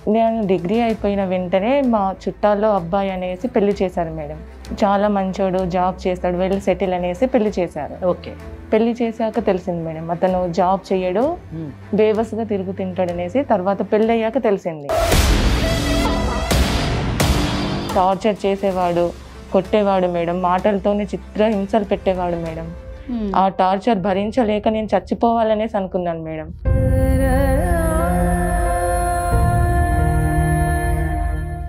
నేను డిగ్రీ అయిపోయిన వెంటనే మా చుట్టాల్లో అబ్బాయి అనేసి పెళ్లి చేశారు మేడం. చాలా మంచోడు, జాబ్ చేస్తాడు, వెళ్ళి సెటిల్ అనేసి పెళ్లి చేశారు. ఓకే. పెళ్లి చేశాక తెలిసింది మేడం అతను జాబ్ చేయడు, బేవస్గా తిరుగుతుంటాడు అనేసి. తర్వాత పెళ్ళి అయ్యాక తెలిసింది. టార్చర్ చేసేవాడు, కొట్టేవాడు మేడం, మాటలతోనే చిత్ర హింసలు పెట్టేవాడు మేడం. ఆ టార్చర్ భరించలేక నేను చచ్చిపోవాలనేసి అనుకున్నాను మేడం.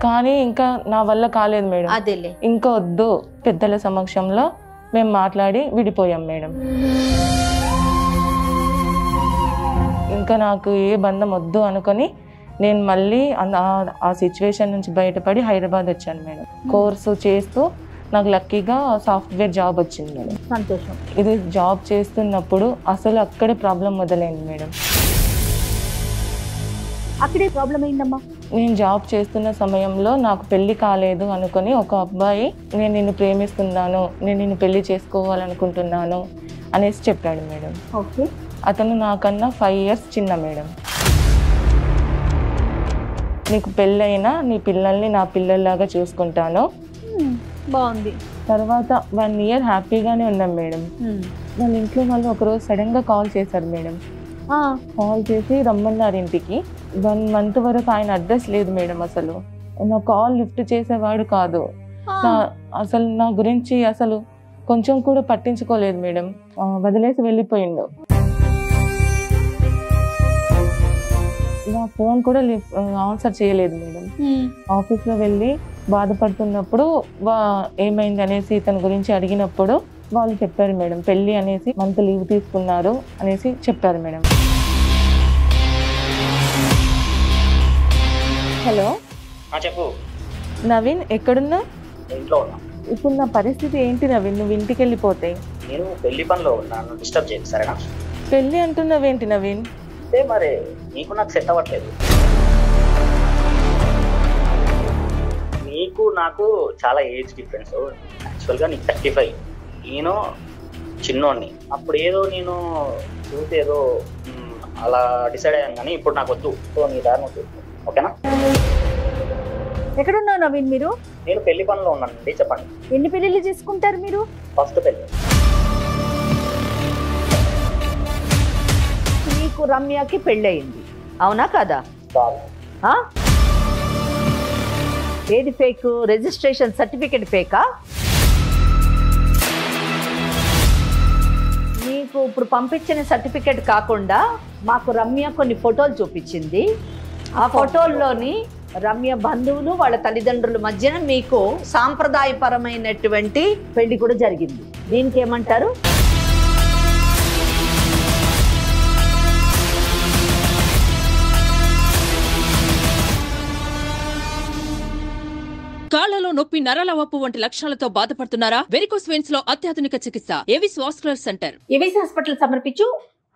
కానీ ఇంకా నా వల్ల కాలేదు మేడం. ఇంకా వద్దు, పెద్దల సమక్షంలో మేము మాట్లాడి విడిపోయాం మేడం. ఇంకా నాకు ఏ బంధం వద్దు అనుకొని నేను మళ్ళీ ఆ సిచ్యువేషన్ నుంచి బయటపడి హైదరాబాద్ వచ్చాను మేడం. కోర్సు చేస్తూ నాకు లక్కీగా సాఫ్ట్వేర్ జాబ్ వచ్చింది మేడం. సంతోషం. ఇది జాబ్ చేస్తున్నప్పుడు అసలు అక్కడే ప్రాబ్లం మొదలైంది మేడం. అక్కడే ప్రాబ్లం అయిందమ్మా. నేను జాబ్ చేస్తున్న సమయంలో నాకు పెళ్లి కాలేదు అనుకొని ఒక అబ్బాయి నేను నిన్ను ప్రేమిస్తున్నాను, నేను నిన్ను పెళ్లి చేసుకోవాలనుకుంటున్నాను అనేసి చెప్పాడు మేడం. ఓకే. అతను నాకన్నా 5 years చిన్న మేడం. నీకు పెళ్ళైనా నీ పిల్లల్ని నా పిల్లల్లాగా చూసుకుంటాను. బాగుంది. తర్వాత 1 year హ్యాపీగానే ఉన్నాం మేడం. వాళ్ళ ఇంట్లో వాళ్ళు ఒకరోజు సడన్గా కాల్ చేశారు మేడం. కాల్ చేసి రమ్మన్నారు ఇంటికి. 1 month వరకు ఆయన అడ్రస్ లేదు మేడం. అసలు నా కాల్ లిఫ్ట్ చేసేవాడు కాదు. అసలు నా గురించి అసలు కొంచెం కూడా పట్టించుకోలేదు మేడం. వదిలేసి వెళ్ళిపోయిండు. నా ఫోన్ కూడా ఆన్సర్ చేయలేదు మేడం. ఆఫీస్లో వెళ్ళి బాధపడుతున్నప్పుడు ఏమైంది అనేసి ఇతని గురించి అడిగినప్పుడు వాళ్ళు చెప్పారు మేడం, పెళ్ళి అనేసి మంత్ లీవ్ తీసుకున్నారు అనేసి చెప్పారు మేడం. హలో చెప్పు నవీన్, ఎక్కడున్నా? ఇంట్లో ఉన్నా. ఇప్పుడు నా పరిస్థితి ఏంటి నవీన్? నువ్వు ఇంటికి వెళ్ళిపోతే నేను పెళ్లి పనిలో ఉన్నాను, డిస్టర్బ్ చేయకు సరేనా? పెళ్ళి అంటున్నావేంటి నవీన్? అంటే మరి నీకు నాకు సెట్ అవ్వట్లేదు. నీకు నాకు చాలా ఏజ్ డిఫరెన్స్. యాక్చువల్గా నీకు 35, నేను చిన్నోడిని. అప్పుడు ఏదో నేను చూసి ఏదో అలా డిసైడ్ అయ్యాను, కానీ ఇప్పుడు నాకు వద్దు. సో నీ దారి నువ్వు చూసుకో, ఓకేనా? ఎక్కడున్నావు నవీన్ మీరు? నేను పెళ్లి పనిలో ఉన్నానండి. చెప్పండి, ఎన్ని పెళ్ళిళ్ళు చేసుకుంటారు మీరు? ఫస్ట్ పెళ్ళి. నీకు రమ్యకి పెళ్ళయింది, అవునా కాదా? ఏది ఫేక్? Registration certificate ఫేకా? నీకు ఇప్పుడు పంపించిన సర్టిఫికేట్ కాకుండా మాకు రమ్య కొన్ని ఫోటోలు చూపించింది. ఆ ఫోటోల్లోని రమ్య బంధువులు వాళ్ళ తల్లిదండ్రుల మధ్యన మీకు సాంప్రదాయపరమైనటువంటి పెళ్లి కూడా జరిగింది. దీనికి ఏమంటారు? కాళ్లలో నొప్పి, నరాల వాపు వంటి లక్షణాలతో బాధపడుతున్నారా? వెరికోస్ వెయిన్స్ లో అత్యాధునిక చికిత్స Avis vascular centre. Avis hospital సమర్పించు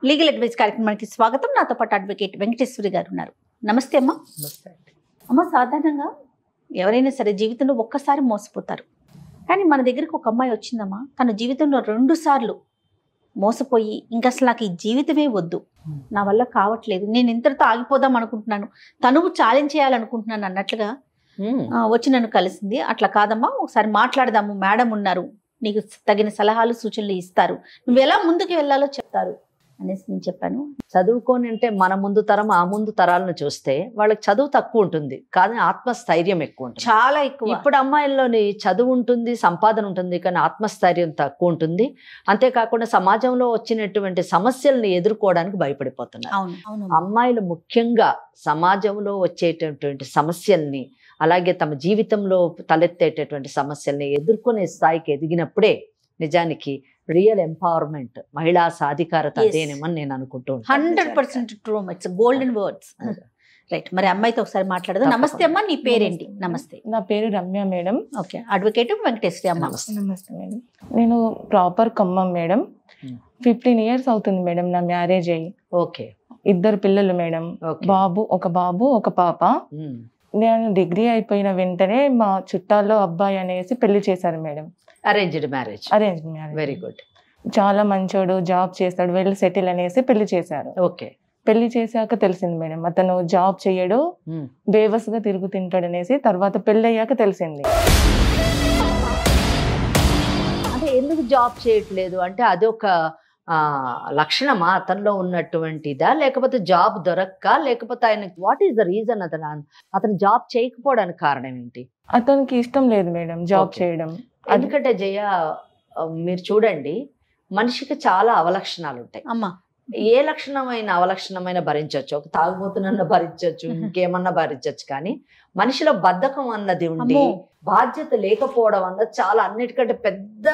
లీగల్ అడ్వైస్ కార్యక్రమానికి స్వాగతం. నాతో పాటు అడ్వకేట్ వెంకటేశ్వరి గారు ఉన్నారు. నమస్తే అమ్మా. అమ్మ, సాధారణంగా ఎవరైనా సరే జీవితంలో ఒక్కసారి మోసపోతారు. కానీ మన దగ్గరకు ఒక అమ్మాయి వచ్చిందమ్మా, తన జీవితంలో 2 సార్లు మోసపోయి ఇంకా అసలు నాకు ఈ జీవితమే వద్దు, నా వల్ల కావట్లేదు, నేను ఇంతటితో ఆగిపోదాం అనుకుంటున్నాను, తనువు ఛాలెంజ్ చేయాలనుకుంటున్నాను అన్నట్లుగా వచ్చి నన్ను కలిసింది. అట్లా కాదమ్మా, ఒకసారి మాట్లాడదాము, మేడం ఉన్నారు, నీకు తగిన సలహాలు సూచనలు ఇస్తారు, నువ్వు ఎలా ముందుకు వెళ్ళాలో చెప్తారు అనేసి నేను చెప్పాను. చదువుకొని అంటే మన ముందు తరం ఆ ముందు తరాలను చూస్తే వాళ్ళకి చదువు తక్కువ ఉంటుంది, కానీ ఆత్మస్థైర్యం ఎక్కువ ఉంటుంది, చాలా ఎక్కువ. ఇప్పుడు అమ్మాయిల్లోని చదువు ఉంటుంది, సంపాదన ఉంటుంది, కానీ ఆత్మస్థైర్యం తక్కువ ఉంటుంది. అంతేకాకుండా సమాజంలో వచ్చినటువంటి సమస్యల్ని ఎదుర్కోవడానికి భయపడిపోతున్నారు. అమ్మాయిలు ముఖ్యంగా సమాజంలో వచ్చేటటువంటి సమస్యల్ని, అలాగే తమ జీవితంలో తలెత్తేటటువంటి సమస్యల్ని ఎదుర్కొనే స్థాయికి ఎదిగినప్పుడే నిజానికి రియల్ ఎంపవర్మెంట్, మహిళా సాధికారత అదేనేమని నేను అనుకుంటున్నాను. 100% true. It's golden words. Right, మరి అమ్మాయితో ఒకసారి మాట్లాడదాం. నమస్తే అమ్మా, నీ పేరేంటి? నమస్తే. నా పేరు Ramya madam. Okay, advocate Venkateswari అమ్మ. నమస్తే మేడం. నేను ప్రాపర్ ఖమ్మం మేడం. 15 years అవుతుంది మేడం నా మ్యారేజ్ అయ్యి. ఓకే. 2 పిల్లలు మేడం, ఒక బాబు ఒక పాప. నేను డిగ్రీ అయిపోయిన వెంటనే మా చుట్టాల్లో అబ్బాయి అనేసి పెళ్లి చేశారు madam. Arranged marriage. Arrange marriage. Very good. చాలా మంచోడు, జాబ్ చేస్తాడు, వెళ్ళి సెటిల్ అనేసి పెళ్లి చేశారు. ఓకే. పెళ్లి చేశాక తెలిసింది మేడం, అతను జాబ్ చేయడు, బేవస్గా తిరుగుతుంటాడు అనేసి. తర్వాత పెళ్లి అయ్యాక తెలిసింది. అంటే ఎందుకు జాబ్ చేయట్లేదు అంటే అదొక లక్షణమా అతనిలో ఉన్నటువంటిదా, లేకపోతే జాబ్ దొరక్క, లేకపోతే ఆయన వాట్ ఈస్ ద రీజన్ అతను జాబ్ చేయకపోవడానికి కారణం ఏంటి? అతనికి ఇష్టం లేదు మేడం జాబ్ చేయడం. ఎందుకంటే జయ మీరు చూడండి, మనిషికి చాలా అవలక్షణాలు ఉంటాయి. అమ్మా ఏ లక్షణమైన అవలక్షణమైన భరించవచ్చు, ఒక తాగుబోతున్న భరించవచ్చు, ఇంకేమన్నా భరించవచ్చు, కానీ మనిషిలో బద్ధకం అన్నది ఉండి బాధ్యత లేకపోవడం అన్నది చాలా అన్నిటికంటే పెద్ద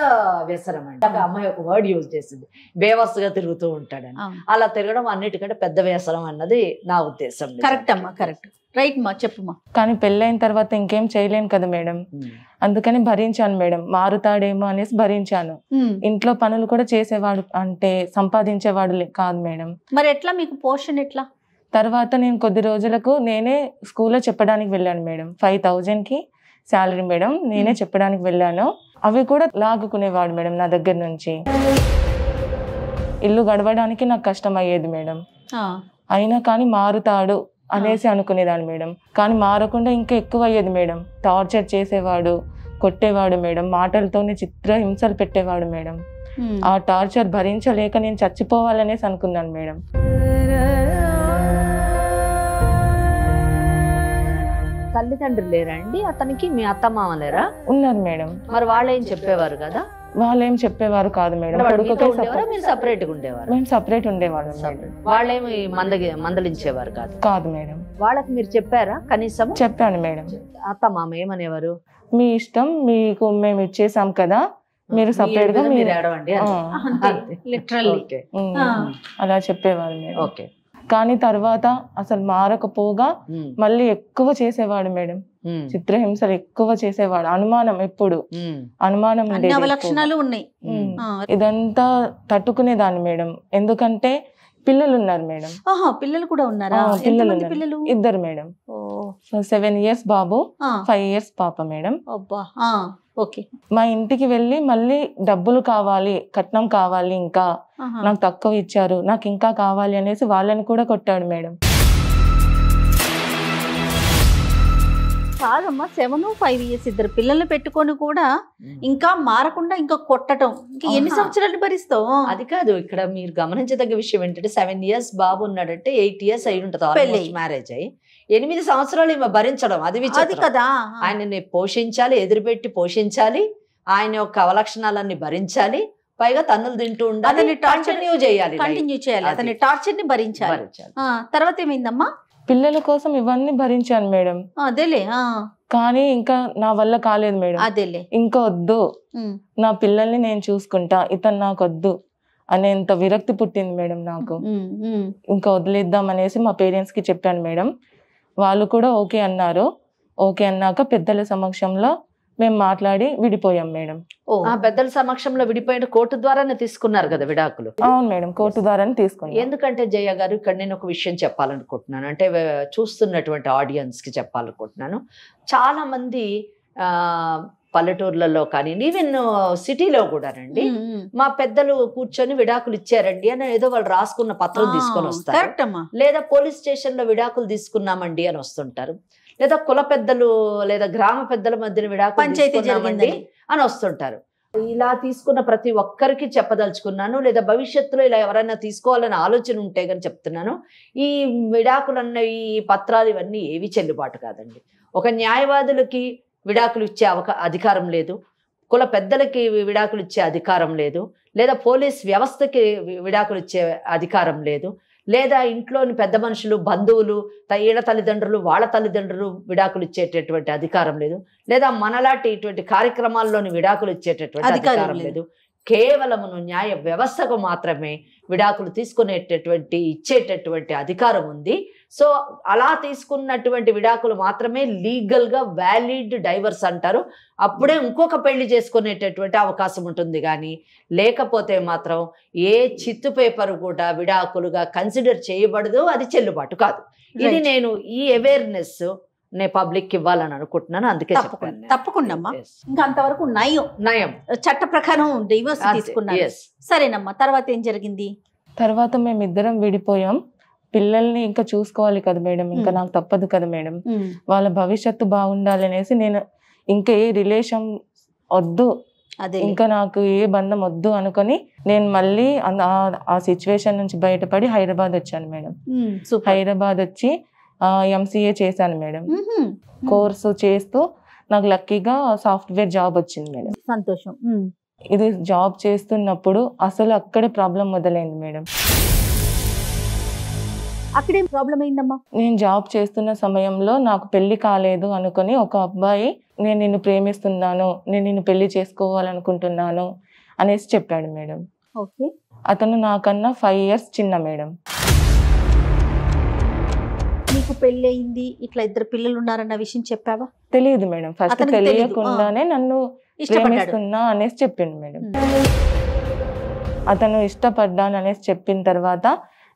వ్యసనం అండి. అమ్మాయి ఒక వర్డ్ యూజ్ చేసింది, బేవస్సుగా తిరుగుతూ ఉంటాడని. అలా తిరగడం అన్నిటికంటే పెద్ద వ్యసనం అన్నది నా ఉద్దేశం. కరెక్ట్ అమ్మా, కరెక్ట్, రైట్ మా చెప్పుమా. కానీ పెళ్ళైన తర్వాత ఇంకేం చేయలేను కదా మేడం, అందుకని భరించాను మేడం. మారుతాడేమో అనేసి భరించాను. ఇంట్లో పనులు కూడా చేసేవాడు అంటే సంపాదించేవాడు కాదు మేడం. మరి ఎట్లా మీకు పోషణ ఎట్లా? తర్వాత నేను కొద్ది రోజులకు నేనే స్కూల్లో చెప్పడానికి వెళ్ళాను మేడం. 5,000కి శాలరీ మేడం, నేనే చెప్పడానికి వెళ్ళాను. అవి కూడా లాగుకునేవాడు మేడం నా దగ్గర నుంచి. ఇల్లు గడవడానికి నాకు కష్టం అయ్యేది మేడం. అయినా కానీ మారుతాడు అనేసి అనుకునేదాన్ని మేడం. కానీ మారకుండా ఇంకా ఎక్కువ అయ్యేది మేడం. టార్చర్ చేసేవాడు, కొట్టేవాడు మేడం, మాటలతోనే చిత్ర హింసలు పెట్టేవాడు మేడం. ఆ టార్చర్ భరించలేక నేను చచ్చిపోవాలనేసి అనుకున్నాను మేడం. తల్లిదండ్రులు లేరా అండి అతనికి? మీ అత్త మామ లేరా? ఉన్నారు మేడం. మరి వాళ్ళు ఏం చెప్పేవారు కదా? వాళ్ళు ఏం చెప్పేవారు కాదు మేడం. మీరు సపరేట్ గా ఉండేవారు? మేము సపరేట్ ఉండేవాళ్ళం మేడం. వాళ్ళేమి మందలించేవారు కాదు? కాదు మేడం. వాళ్ళకి మీరు చెప్పారా కనీసం? చెప్పాను మేడం. అత్త మామ ఏమనేవారు? మీ ఇష్టం, మీకు మేము ఇచ్చేసాం కదా, మీరు సపరేట్ గా మీరు అలా చెప్పేవారు మేడం. ఓకే. కానీ తర్వాత అసలు మారకపోగా మళ్ళీ ఎక్కువ చేసేవాడు మేడం. చిత్రహింసలు ఎక్కువ చేసేవాడు. అనుమానం, ఎప్పుడు అనుమానం లక్షణాలు ఉన్నాయి. ఇదంతా తట్టుకునేదాన్ని మేడం, ఎందుకంటే పిల్లలు ఉన్నారు మేడం. పిల్లలు కూడా ఉన్నారా? పిల్లలు 2 మేడం. 7 years బాబు, 5 years పాప మేడం. ఓకే. మా ఇంటికి వెళ్ళి మళ్ళీ డబ్బులు కావాలి, కట్నం కావాలి, ఇంకా నాకు తక్కువ ఇచ్చారు, నాకు ఇంకా కావాలి అనేసి వాళ్ళని కూడా కొట్టాడు మేడం. కాదమ్మా, 7, 5 years 2 పిల్లల్ని పెట్టుకొని కూడా ఇంకా మారకుండా ఇంకా కొట్టడం, ఇంకా ఎన్ని సంవత్సరాలు భరిస్తావు? అది కాదు, ఇక్కడ మీరు గమనించదగ్గ విషయం ఏంటంటే 7 years బాబు ఉన్నాడంటే 8 years అయి ఉంటుంది మ్యారేజ్ అయ్యి. 8 సంవత్సరాలు ఈమె భరించడం అది కదా. ఆయనని పోషించాలి, ఎదురుపెట్టి పోషించాలి, ఆయన యొక్క అవలక్షణాలన్నీ భరించాలి, పైగా తన్నులు తింటూ ఉండాలి, కంటిన్యూ చేయాలి, అతని టార్చర్ ని భరించాలి. తర్వాత ఏమైందమ్మా? పిల్లల కోసం ఇవన్నీ భరించాను మేడం. అదేలే. కానీ ఇంకా నా వల్ల కాలేదు మేడం. అదేలే, ఇంకా వద్దు, నా పిల్లల్ని నేను చూసుకుంటా, ఇతను నాకు వద్దు అనేంత విరక్తి పుట్టింది మేడం నాకు. ఇంకా వదిలేద్దాం అనేసి మా పేరెంట్స్ కి చెప్పాను మేడం. వాళ్ళు కూడా ఓకే అన్నారు. ఓకే అన్నాక పెద్దల సమక్షంలో మేము మాట్లాడి విడిపోయాం మేడం. పెద్దల సమక్షంలో విడిపోయిన కోర్టు ద్వారానే తీసుకున్నారు కదా విడాకులు? అవును మేడం, కోర్టు ద్వారానే తీసుకున్నాం. ఎందుకంటే జయ గారు, ఇక్కడ నేను ఒక విషయం చెప్పాలనుకుంటున్నాను, అంటే చూస్తున్నటువంటి ఆడియన్స్ కి చెప్పాలనుకుంటున్నాను. చాలా మంది పల్లెటూర్లలో కానీ ఈవెన్ సిటీలో కూడానండి, మా పెద్దలు కూర్చొని విడాకులు ఇచ్చారండి అని ఏదో వాళ్ళు రాసుకున్న పత్రం తీసుకొని వస్తారు, లేదా పోలీస్ స్టేషన్ లో విడాకులు తీసుకున్నామండి అని వస్తుంటారు, లేదా కుల పెద్దలు లేదా గ్రామ పెద్దల మధ్యన విడాకులు తీసుకున్నామండి అని వస్తుంటారు. ఇలా తీసుకున్న ప్రతి ఒక్కరికి చెప్పదలుచుకున్నాను, లేదా భవిష్యత్తులో ఇలా ఎవరైనా తీసుకోవాలని ఆలోచన ఉంటే కానీ చెప్తున్నాను, ఈ విడాకులన్న ఈ పత్రాలు ఇవన్నీ ఏవి చెల్లుబాటు కాదండి. ఒక న్యాయవాదులకి విడాకులు ఇచ్చే అధికారం లేదు, కుల పెద్దలకి విడాకులు ఇచ్చే అధికారం లేదు, లేదా పోలీస్ వ్యవస్థకి విడాకులు ఇచ్చే అధికారం లేదు, లేదా ఇంట్లోని పెద్ద మనుషులు, బంధువులు, ఈడ తల్లిదండ్రులు, వాళ్ళ తల్లిదండ్రులు విడాకులు ఇచ్చేటటువంటి అధికారం లేదు, లేదా మనలాంటి ఇటువంటి కార్యక్రమాల్లోని విడాకులు ఇచ్చేటటువంటి అధికారం లేదు. కేవలమును న్యాయ వ్యవస్థకు మాత్రమే విడాకులు తీసుకునేటటువంటి ఇచ్చేటటువంటి అధికారం ఉంది. సో అలా తీసుకున్నటువంటి విడాకులు మాత్రమే లీగల్ గా వ్యాలిడ్ డైవర్స్ అంటారు. అప్పుడే ఇంకొక పెళ్లి చేసుకునేటటువంటి అవకాశం ఉంటుంది. కానీ లేకపోతే మాత్రం ఏ చిత్తు పేపర్ కూడా విడాకులుగా కన్సిడర్ చేయబడదు, అది చెల్లుబాటు కాదు. ఇది నేను ఈ అవేర్నెస్ నేను పబ్లిక్ ఇవ్వాలని అనుకుంటున్నాను, అందుకే తప్పకుండా అమ్మా. ఇంకా అంతవరకు నయం చట్ట ప్రకారం డివోర్స్ తీసుకున్నారు. సరేనమ్మా, తర్వాత ఏం జరిగింది? తర్వాత మేమిద్దరం విడిపోయాం. పిల్లల్ని ఇంకా చూసుకోవాలి కదా మేడం, ఇంకా నాకు తప్పదు కదా మేడం, వాళ్ళ భవిష్యత్తు బాగుండాలి అనేసి నేను ఇంకా ఏ రిలేషన్ వద్దు, ఇంకా నాకు ఏ బంధం వద్దు అనుకొని నేను మళ్ళీ ఆ సిచ్యువేషన్ నుంచి బయటపడి హైదరాబాద్ వచ్చాను మేడం. హైదరాబాద్ వచ్చి MCA చేశాను మేడం. కోర్సు చేస్తూ నాకు లక్కీగా సాఫ్ట్వేర్ జాబ్ వచ్చింది మేడం. సంతోషం. ఇది జాబ్ చేస్తున్నప్పుడు అసలు అక్కడే ప్రాబ్లం మొదలైంది మేడం. అక్కడేం ప్రాబ్లం అయిందమ్మా? నేను జాబ్ చేస్తున్న సమయంలో నాకు పెళ్లి కాలేదు అనుకొని ఒక అబ్బాయి నేను నిన్ను ప్రేమిస్తున్నాను, నేను నిన్ను పెళ్లి చేసుకోవాలనుకుంటున్నాను అనేసి చెప్పాడు మేడం. ఓకే. అతను నాకన్నా 5 years చిన్న మేడం. నీకు పెళ్లి అయింది, ఇట్లా 2 పిల్లలు ఉన్నారన్న విషయం చెప్పావా? తెలియదు మేడం. ఫస్ట్ అతనికి తెలీదు. తెలియకుండానే నన్ను ప్రేమిస్తున్నా అనేసి చెప్పిండు మేడం. అతను ఇష్టపడ్డాను అనేసి చెప్పిన తర్వాత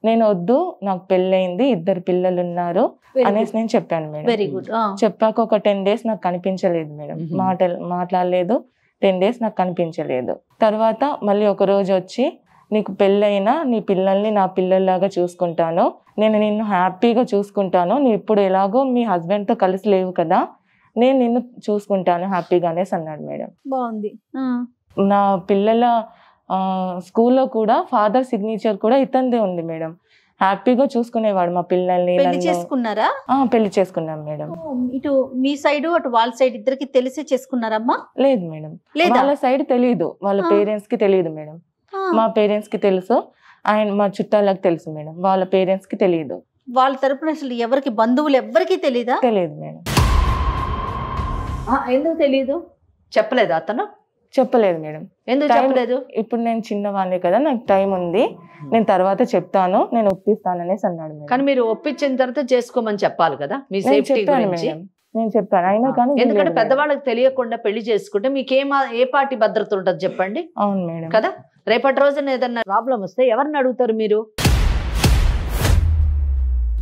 నేను వద్దు, నాకు పెళ్ళయింది, 2 పిల్లలు ఉన్నారు అనేసి నేను చెప్పాను మేడం. Very good. చెప్పాక ఒక 10 days నాకు కనిపించలేదు మేడం, మాట్లాడలేదు. 10 days నాకు కనిపించలేదు. తర్వాత మళ్ళీ ఒక రోజు వచ్చి నీకు పెళ్ళైనా నీ పిల్లల్ని నా పిల్లల్లాగా చూసుకుంటాను, నేను నిన్ను హ్యాపీగా చూసుకుంటాను, నువ్వు ఇప్పుడు ఎలాగో మీ హస్బెండ్తో కలిసి లేవు కదా, నేను నిన్ను చూసుకుంటాను హ్యాపీగా అనేసి అన్నాడు మేడం. బాగుంది. నా పిల్లల స్కూల్లో కూడా ఫాదర్ సిగ్నేచర్ కూడా ఇతందే ఉంది మేడం. హ్యాపీగా చూసుకునేవాడు మా పిల్లల్ని. పెళ్లి చేసుకున్నారా? పెళ్లి చేసుకున్నాం మేడం. ఇటు మీ సైడ్ అటు వాళ్ళ సైడ్ ఇద్దరికి తెలిసే చేసుకున్నారమ్మా? లేదు మేడం, వాళ్ళ సైడ్ తెలియదు, వాళ్ళ పేరెంట్స్ కి తెలియదు మేడం. మా పేరెంట్స్ కి తెలుసు, మా చుట్టాలకు తెలుసు మేడం, వాళ్ళ పేరెంట్స్ కి తెలియదు. వాళ్ళ తరపున అసలు ఎవరికి, బంధువులు ఎవరికి తెలీదా? తెలియదు మేడం. ఎందుకు తెలియదు? చెప్పలేదు అతను? చెప్పలేదు మేడం. ఎందుకు చెప్పలేదు? ఇప్పుడు నేను చిన్నవాడిని కదా, నాకు టైం ఉంది, నేను తర్వాత చెప్తాను, నేను ఒప్పిస్తాను అనేసి అన్నాడు మేడం. కానీ మీరు ఒప్పించిన తర్వాత చేసుకోమని చెప్పాలి కదా, మీ సేఫ్టీ గురించి. నేను చెప్పాను అయినా కానీ, ఎందుకంటే పెద్దవాళ్ళకి తెలియకుండా పెళ్లి చేసుకుంటే మీకు ఏ పార్టీ భద్రత ఉంటుంది చెప్పండి? అవును మేడం కదా. రేపటి రోజున ఏదన్నా ప్రాబ్లం వస్తే ఎవరిని అడుగుతారు మీరు?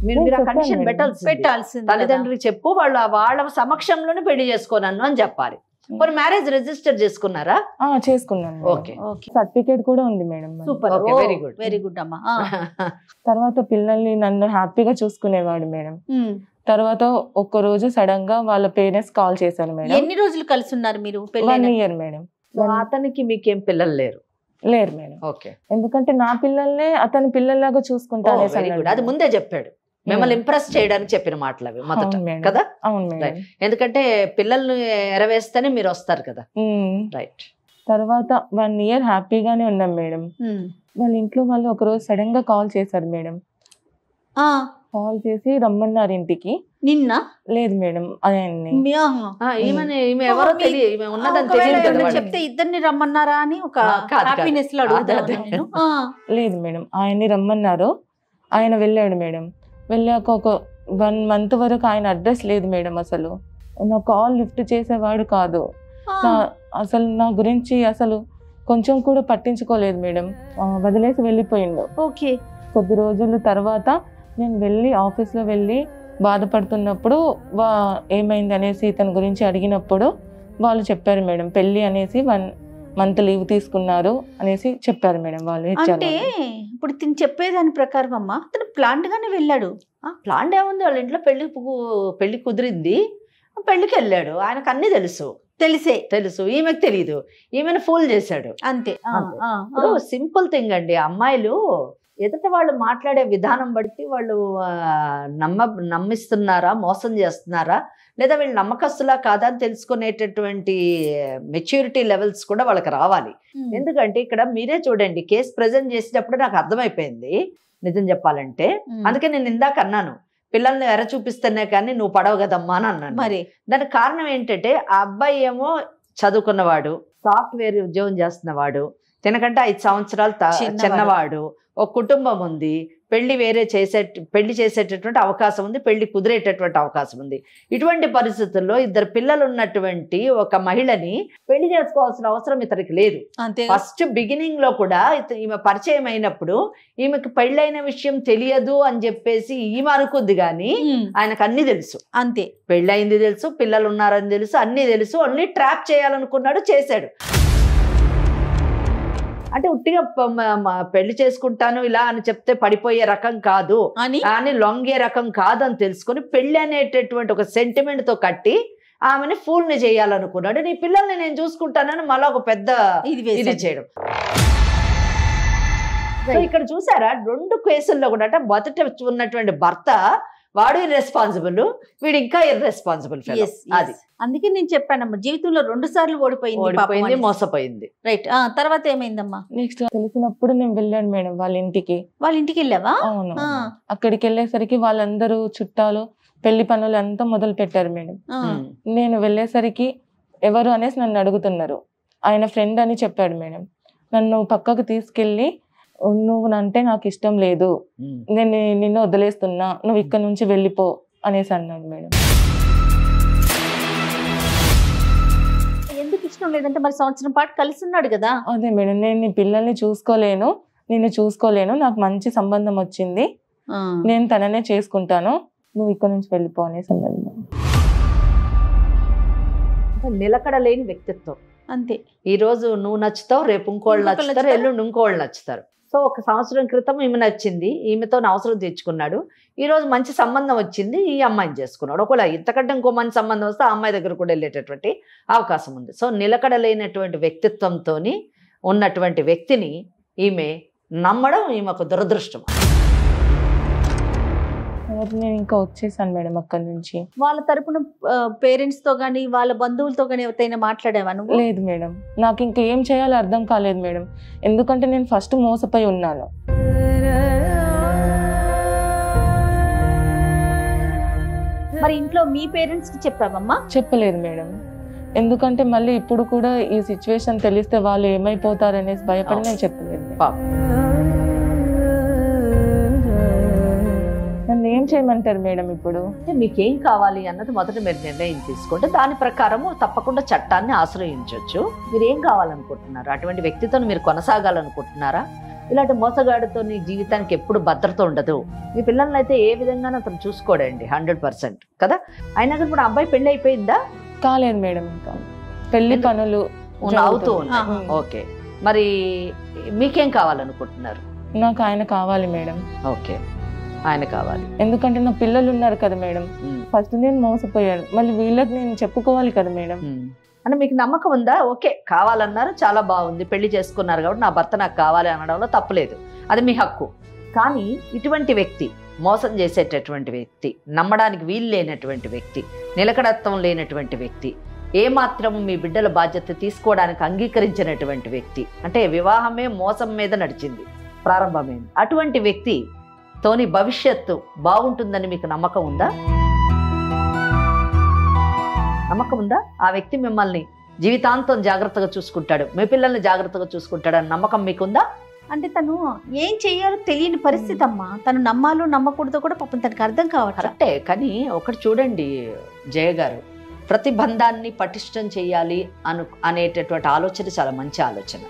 మీరు ఆ కండిషన్ పెట్టాల్సింది. తల్లిదండ్రులకు చెప్పు, వాళ్ళ సమక్షంలోనే పెళ్లి చేసుకోనన్ను అని చెప్పాలి. మరి మ్యారేజ్ రిజిస్టర్ చేసుకున్నారా? చేసుకున్నాను. ఓకే. సర్టిఫికేట్ కూడా ఉంది madam. Super. Very good, very good అమ్మా. తర్వాత పిల్లల్ని నన్ను హ్యాపీగా చూసుకునేవాడు మేడం. తర్వాత ఒక్క రోజు సడన్ గా వాళ్ళ పేరెంట్స్ కాల్ చేశారు మేడం. ఎన్ని రోజులు కలిసి ఉన్నారు మీరు? 1 year మేడం. అతనికి మీకేం పిల్లలు లేరు? లేరు మేడం. ఓకే. ఎందుకంటే నా పిల్లల్నే అతని పిల్లల్లాగా చూసుకుంటాను. అది ముందే చెప్పాడు, మిమ్మల్ని ఇంప్రెస్ చేయడానికి చెప్పిన మాటలు అవి మొదట కదా. అవును మేడం. ఎందుకంటే పిల్లల్ని ఎరవేస్తేనే మీరు వస్తారు కదా. రైట్. తర్వాత 1 year హ్యాపీగానే ఉన్నాం మేడం. వాళ్ళ ఇంట్లో వాళ్ళు ఒక రోజు సడన్ గా కాల్ చేశారు మేడం. కాల్ చేసి రమ్మన్నారు ఇంటికి. నిన్న? లేదు మేడం, చెప్తే ఇద్దరిని రమ్మన్నారా అని ఒక హ్యాపీనెస్ లో అడుగుతాను. లేదు మేడం, ఆయన్ని రమ్మన్నారు. ఆయన వెళ్ళాడు మేడం. వెళ్ళాక ఒక 1 month వరకు ఆయన అడ్రస్ లేదు మేడం. అసలు నా కాల్ లిఫ్ట్ చేసేవాడు కాదు. అసలు నా గురించి అసలు కొంచెం కూడా పట్టించుకోలేదు మేడం. వదిలేసి వెళ్ళిపోయిండు. ఓకే. కొద్ది రోజుల తర్వాత నేను వెళ్ళి ఆఫీస్లో వెళ్ళి బాధపడుతున్నప్పుడు ఏమైంది అనేసి ఇతని గురించి అడిగినప్పుడు వాళ్ళు చెప్పారు మేడం, పెళ్ళి అనేసి 1 month లీవ్ తీసుకున్నారు అనేసి చెప్పారు మేడం వాళ్ళు. అంటే ఇప్పుడు తిని చెప్పేదాని ప్రకారం అమ్మా అతను ప్లాంట్ గానే వెళ్ళాడు. ప్లాంట్ ఏముంది, వాళ్ళ ఇంట్లో పెళ్లి కుదిరింది, పెళ్లికి వెళ్ళాడు. ఆయనకు అన్ని తెలుసు, ఈమెకు తెలియదు, ఈమెను ఫూల్ చేశాడు అంతే. సింపుల్ థింగ్ అండి. అమ్మాయిలు ఎదుట వాళ్ళు మాట్లాడే విధానం బట్టి వాళ్ళు నమ్మిస్తున్నారా, మోసం చేస్తున్నారా, లేదా వీళ్ళు నమ్మకస్తులా కాదా అని తెలుసుకునేటటువంటి మెచ్యూరిటీ లెవెల్స్ కూడా వాళ్ళకి రావాలి. ఎందుకంటే ఇక్కడ మీరే చూడండి, కేసు ప్రజెంట్ చేసేటప్పుడు నాకు అర్థమైపోయింది నిజం చెప్పాలంటే. అందుకే నేను ఇందాక అన్నాను, పిల్లల్ని ఎర చూపిస్తేనే కానీ నువ్వు పడవు కదమ్మా అని అన్నాను. మరి దానికి కారణం ఏంటంటే ఆ అబ్బాయి ఏమో చదువుకున్నవాడు, సాఫ్ట్వేర్ ఉద్యోగం చేస్తున్నవాడు, తినకంటే 5 సంవత్సరాలు చిన్నవాడు, ఒక కుటుంబం ఉంది, పెళ్లి చేసేటటువంటి అవకాశం ఉంది, పెళ్లి కుదిరేటటువంటి అవకాశం ఉంది. ఇటువంటి పరిస్థితుల్లో 2 పిల్లలు ఉన్నటువంటి ఒక మహిళని పెళ్లి చేసుకోవాల్సిన అవసరం ఇతనికి లేదు. ఫస్ట్ బిగినింగ్ లో కూడా ఈమె పరిచయం అయినప్పుడు ఈమెకి పెళ్ళైన విషయం తెలియదు అని చెప్పేసి ఈమె అనుకుంది, కానీ ఆయనకు అన్ని తెలుసు. అంతే, పెళ్ళయింది తెలుసు, పిల్లలు ఉన్నారని తెలుసు, అన్ని తెలుసు. ఓన్లీ ట్రాప్ చేయాలనుకున్నాడు, చేశాడు. అంటే ఉట్టిగా పెళ్లి చేసుకుంటాను ఇలా అని చెప్తే పడిపోయే రకం కాదు అని లొంగే రకం కాదు అని తెలుసుకొని పెళ్లి అనేటటువంటి ఒక సెంటిమెంట్ తో కట్టి ఆమెని ఫూల్ని చేయాలనుకున్నాడు. నీ పిల్లల్ని నేను చూసుకుంటానని మళ్ళీ ఒక పెద్ద ఇది చేయడం. సో ఇక్కడ చూసారా 2 కేసుల్లో కూడా అంటే మొదట ఉన్నటువంటి భర్త వాడు ఇర్రెస్పాన్సిబుల్, వీడు ఇంకా ఇర్రెస్పాన్సిబుల్. అది అందుకే నేను చెప్పానమ్మా, జీవితంలో 2 సార్లు ఓడిపోయింది, మోసపోయింది. రైట్. తర్వాత ఏమైందమ్మా? నెక్స్ట్ తెలిసినప్పుడు నేను వెళ్ళాను మేడం వాళ్ళ ఇంటికి. వాళ్ళ ఇంటికి వెళ్ళావా? అవును. అక్కడికి వెళ్ళేసరికి వాళ్ళందరూ చుట్టాలు పెళ్లి పనులు అంతా మొదలు పెట్టారు మేడం. నేను వెళ్ళేసరికి ఎవరు అనేసి నన్ను అడుగుతున్నారు. ఆయన ఫ్రెండ్ అని చెప్పాడు మేడం. నన్ను పక్కకు తీసుకెళ్ళి నువ్వు అంటే నాకు ఇష్టం లేదు, నేను నిన్ను వదిలేస్తున్నా, నువ్వు ఇక్కడ నుంచి వెళ్ళిపో అనేసి అన్నాడు మేడం. ఎందుకు ఇష్టం లేదంటే మరి సంవత్సరం పాటు కలిసి ఉన్నాడు కదా. అదే మేడం, నేను నీ పిల్లల్ని చూసుకోలేను, నిన్ను చూసుకోలేను, నాకు మంచి సంబంధం వచ్చింది, నేను తననే చేసుకుంటాను, నువ్వు ఇక్కడ నుంచి వెళ్ళిపో అనేసి అన్నది. నిలకడ లేని వ్యక్తిత్వం అంతే. ఈ రోజు నువ్వు నచ్చుతావు, రేపు ఇంకోళ్ళు నచ్చుతారు, ఎల్లుండి ఇంకోళ్ళు నచ్చుతారు. సో 1 సంవత్సరం క్రితం ఈమె నచ్చింది, ఈమెతో అవసరం తెచ్చుకున్నాడు, ఈ రోజు మంచి సంబంధం వచ్చింది, ఈ అమ్మాయిని చేసుకున్నాడు. ఒకవేళ ఇంతకంటే ఇంకో మంచి సంబంధం వస్తే ఆ అమ్మాయి దగ్గర కూడా వెళ్ళేటటువంటి అవకాశం ఉంది. సో నిలకడ లేనటువంటి వ్యక్తిత్వంతో ఉన్నటువంటి వ్యక్తిని ఈమె నమ్మడం ఈమెకు దురదృష్టం. నేను ఇంకా వచ్చేసాను మేడం అక్కడి నుంచి. వాళ్ళ తరపున పేరెంట్స్ తో గానీ వాళ్ళ బంధువులతో గానీ ఎవరైనా మాట్లాడేవా నువ్వు? లేదు మేడం, నాకు ఇంకా ఏం చేయాలో అర్థం కాలేదు మేడం. ఎందుకంటే నేను ఫస్ట్ మోసపోయి ఉన్నాను. మరి ఇంట్లో మీ పేరెంట్స్ కి చెప్పావమ్మా? చెప్పలేదు మేడం, ఎందుకంటే మళ్ళీ ఇప్పుడు కూడా ఈ సిచ్యువేషన్ తెలిస్తే వాళ్ళు ఏమైపోతారు అనేసి భయపడి నేను చెప్పలేదు. నన్ను ఏం చేయమంటారు మేడం? ఇప్పుడు మీకేం కావాలి అన్నది మొదట మీరు నిర్ణయం తీసుకుంటే దాని ప్రకారము తప్పకుండా చట్టాన్ని ఆశ్రయించవచ్చు. మీరు ఏం కావాలనుకుంటున్నారు? అటువంటి వ్యక్తితో మీరు కొనసాగాలనుకుంటున్నారా? ఇలాంటి మోసగాడితో నీ జీవితానికి ఎప్పుడు భద్రత ఉండదు. మీ పిల్లల్ని అయితే ఏ విధంగానూ అతను చూసుకోడండి 100% కదా. అయినా కానీ ఇప్పుడు అబ్బాయి పెళ్లి అయిపోయిందా? కాలేదు మేడం, ఇంకా పెళ్లి పనులు అవుతూ ఉన్నాయి. ఓకే, మరి మీకేం కావాలనుకుంటున్నారు? నాకు ఆయన కావాలి మేడం. ఓకే, ఆయన కావాలి. ఎందుకంటే నా పిల్లలు ఉన్నారు కదా మేడం. ఫస్ట్ నేను మోసపోయాను, మళ్ళీ వీళ్ళకి నేను చెప్పుకోవాలి కదా మేడం. అంటే మీకు నమ్మకం ఉందా? ఓకే, కావాలన్నారు, చాలా బాగుంది, పెళ్లి చేసుకున్నారు కాబట్టి నా భర్త నాకు కావాలి అనడంలో తప్పలేదు, అది మీ హక్కు. కానీ ఇటువంటి వ్యక్తి, మోసం చేసేటటువంటి వ్యక్తి, నమ్మడానికి వీలు లేనటువంటి వ్యక్తి, నిలకడత్వం లేనటువంటి వ్యక్తి, ఏమాత్రం మీ బిడ్డల బాధ్యత తీసుకోవడానికి అంగీకరించినటువంటి వ్యక్తి, అంటే వివాహమే మోసం మీద నడిచింది, ప్రారంభమైంది. అటువంటి వ్యక్తి తోని భవిష్యత్తు బాగుంటుందని మీకు నమ్మకం ఉందా? నమ్మకం ఉందా? ఆ వ్యక్తి మిమ్మల్ని జీవితాంతం జాగ్రత్తగా చూసుకుంటాడు, మీ పిల్లల్ని జాగ్రత్తగా చూసుకుంటాడు అని నమ్మకం మీకుందా? అంటే తను ఏం చెయ్యాలో తెలియని పరిస్థితి అమ్మా. తను నమ్మాలో నమ్మకూడదో కూడా పాపం తనకు అర్థం కావాలి. కరెక్టే, కానీ ఒకటి చూడండి జయ గారు, ప్రతి బంధాన్ని పటిష్టం చేయాలి అనేటటువంటి ఆలోచన చాలా మంచి ఆలోచన.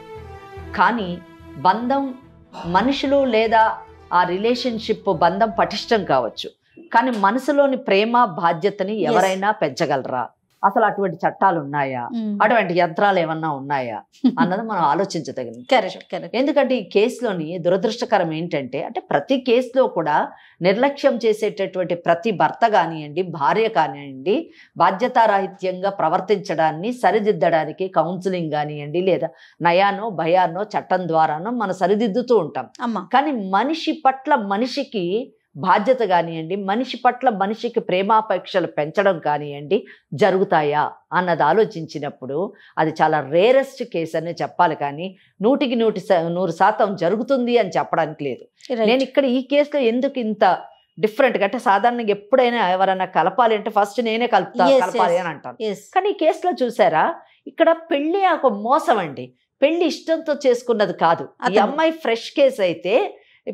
కానీ బంధం, మనుషులు లేదా ఆ రిలేషన్షిప్ బంధం పటిష్టం కావచ్చు, కానీ మనసులోని ప్రేమ బాధ్యతని ఎవరైనా పెంచగలరా? అసలు అటువంటి చట్టాలు ఉన్నాయా? అటువంటి యంత్రాలు ఏమన్నా ఉన్నాయా అన్నది మనం ఆలోచించదగిన. ఎందుకంటే ఈ కేసులోని దురదృష్టకరం ఏంటంటే, అంటే ప్రతి కేసులో కూడా నిర్లక్ష్యం చేసేటటువంటి ప్రతి భర్త కానివ్వండి, భార్య కానివ్వండి, బాధ్యతారాహిత్యంగా ప్రవర్తించడాన్ని సరిదిద్దడానికి కౌన్సిలింగ్ కానివ్వండి, లేదా నయానో భయానో చట్టం ద్వారానో మనం సరిదిద్దుతూ ఉంటాం. కానీ మనిషి పట్ల మనిషికి బాధ్యత కానివ్వండి, మనిషి పట్ల మనిషికి ప్రేమాపేక్షలు పెంచడం కానివ్వండి జరుగుతాయా అన్నది ఆలోచించినప్పుడు అది చాలా రేరెస్ట్ కేసు అనే చెప్పాలి. కానీ 100% జరుగుతుంది అని చెప్పడానికి లేదు. నేను ఇక్కడ ఈ కేసులో ఎందుకు ఇంత డిఫరెంట్గా అంటే, సాధారణంగా ఎప్పుడైనా ఎవరైనా కలపాలి అంటే ఫస్ట్ నేనే కలపాలి అని అంటాను. కానీ ఈ కేసులో చూసారా, ఇక్కడ పెళ్లి ఒక మోసం అండి. పెళ్లి ఇష్టంతో చేసుకున్నది కాదు. ఈ అమ్మాయి ఫ్రెష్ కేసు అయితే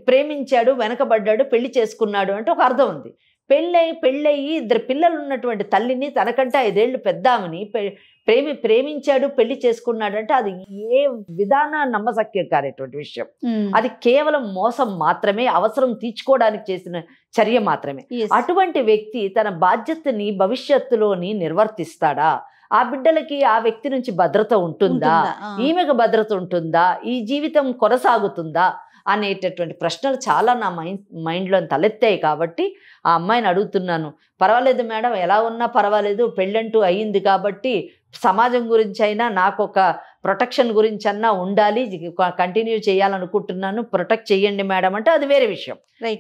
ప్రేమించాడు, వెనకబడ్డాడు, పెళ్లి చేసుకున్నాడు అంటే ఒక అర్థం ఉంది. పెళ్ళయి 2 పిల్లలు ఉన్నటువంటి తల్లిని, తనకంటే 5 ఏళ్ళు పెద్దామని ప్రేమించాడు, పెళ్లి చేసుకున్నాడు అంటే అది ఏ విధాన నమ్మశక్యం కానటువంటి విషయం. అది కేవలం మోసం మాత్రమే, అవసరం తీర్చుకోవడానికి చేసిన చర్య మాత్రమే. అటువంటి వ్యక్తి తన బాధ్యతని భవిష్యత్తులోని నిర్వర్తిస్తాడా ఆ బిడ్డలకి ఆ వ్యక్తి నుంచి భద్రత ఉంటుందా, ఈమెకు భద్రత ఉంటుందా, ఈ జీవితం కొనసాగుతుందా అనేటటువంటి ప్రశ్నలు చాలా నా మైండ్లో తలెత్తాయి. కాబట్టి ఆ అమ్మాయిని అడుగుతున్నాను, పర్వాలేదు మేడం, ఎలా ఉన్నా పర్వాలేదు, పెళ్ళంటూ అయ్యింది కాబట్టి సమాజం గురించి అయినా నాకు ఒక ప్రొటెక్షన్ గురించి అన్నా ఉండాలి, కంటిన్యూ చేయాలనుకుంటున్నాను, ప్రొటెక్ట్ చేయండి మేడం అంటే అది వేరే విషయం.